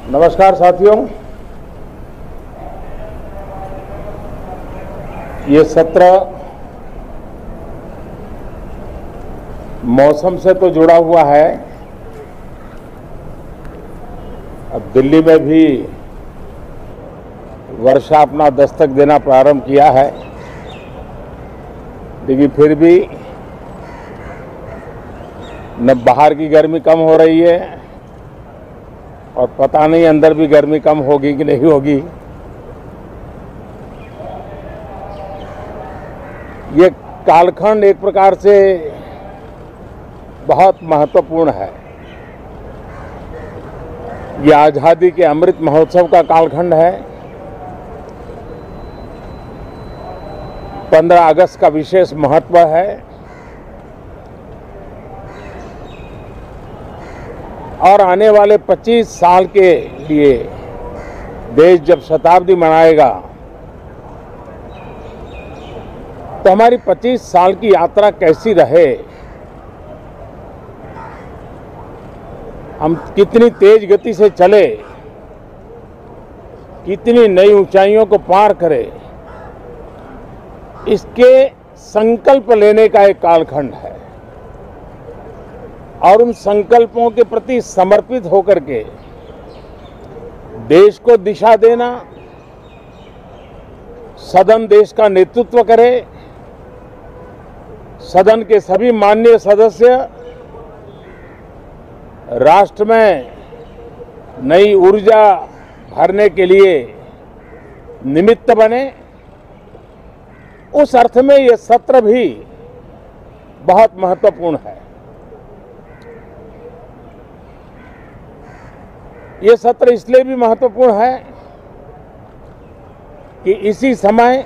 नमस्कार साथियों, ये सत्र मौसम से तो जुड़ा हुआ है। अब दिल्ली में भी वर्षा अपना दस्तक देना प्रारंभ किया है, लेकिन फिर भी न बाहर की गर्मी कम हो रही है और पता नहीं अंदर भी गर्मी कम होगी कि नहीं होगी। ये कालखंड एक प्रकार से बहुत महत्वपूर्ण है। ये आजादी के अमृत महोत्सव का कालखंड है। 15 अगस्त का विशेष महत्व है और आने वाले 25 साल के लिए देश जब शताब्दी मनाएगा तो हमारी 25 साल की यात्रा कैसी रहे, हम कितनी तेज गति से चले, कितनी नई ऊंचाइयों को पार करें, इसके संकल्प लेने का एक कालखंड है। और उन संकल्पों के प्रति समर्पित होकर के देश को दिशा देना, सदन देश का नेतृत्व करे, सदन के सभी माननीय सदस्य राष्ट्र में नई ऊर्जा भरने के लिए निमित्त बने, उस अर्थ में यह सत्र भी बहुत महत्वपूर्ण है। ये सत्र इसलिए भी महत्वपूर्ण है कि इसी समय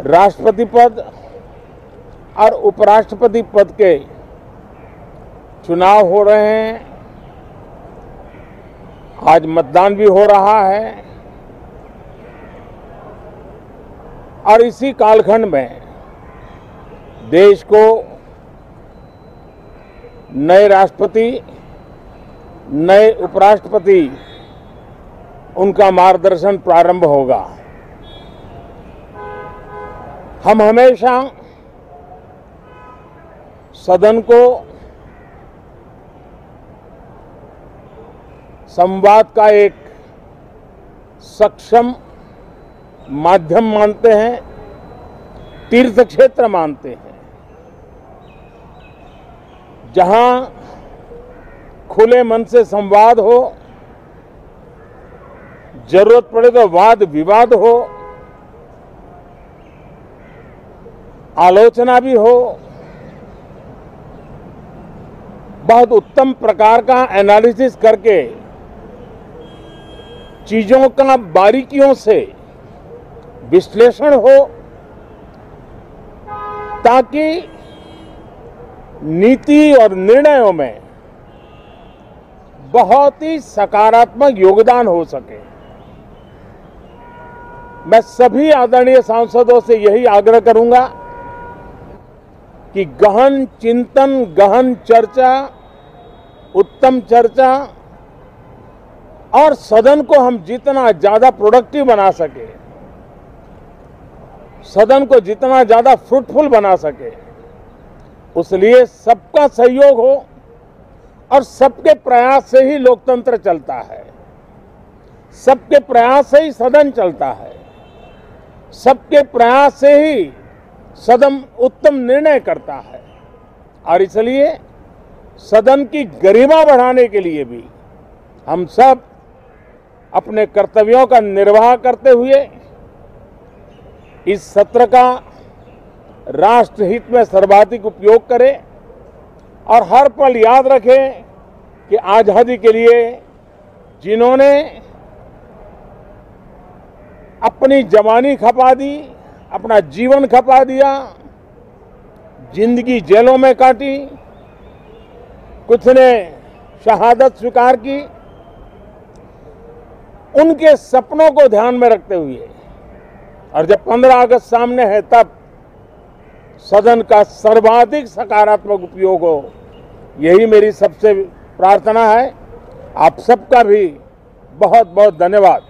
राष्ट्रपति पद और उपराष्ट्रपति पद के चुनाव हो रहे हैं। आज मतदान भी हो रहा है और इसी कालखंड में देश को नए राष्ट्रपति, नए उपराष्ट्रपति, उनका मार्गदर्शन प्रारंभ होगा। हम हमेशा सदन को संवाद का एक सक्षम माध्यम मानते हैं, तीर्थ क्षेत्र मानते हैं, जहां खुले मन से संवाद हो, जरूरत पड़े तो वाद विवाद हो, आलोचना भी हो, बहुत उत्तम प्रकार का एनालिसिस करके चीजों का बारीकियों से विश्लेषण हो, ताकि नीति और निर्णयों में बहुत ही सकारात्मक योगदान हो सके। मैं सभी आदरणीय सांसदों से यही आग्रह करूंगा कि गहन चिंतन, गहन चर्चा, उत्तम चर्चा और सदन को हम जितना ज्यादा प्रोडक्टिव बना सके, सदन को जितना ज्यादा फ्रूटफुल बना सके, उसलिए सबका सहयोग हो और सबके प्रयास से ही लोकतंत्र चलता है, सबके प्रयास से ही सदन चलता है, सबके प्रयास से ही सदन उत्तम निर्णय करता है। और इसलिए सदन की गरिमा बढ़ाने के लिए भी हम सब अपने कर्तव्यों का निर्वाह करते हुए इस सत्र का राष्ट्रहित में सर्वाधिक उपयोग करें और हर पल याद रखें कि आजादी के लिए जिन्होंने अपनी जवानी खपा दी, अपना जीवन खपा दिया, जिंदगी जेलों में काटी, कुछ ने शहादत स्वीकार की, उनके सपनों को ध्यान में रखते हुए और जब 15 अगस्त सामने है तब सदन का सर्वाधिक सकारात्मक उपयोग हो, यही मेरी सबसे प्रार्थना है। आप सबका भी बहुत बहुत धन्यवाद।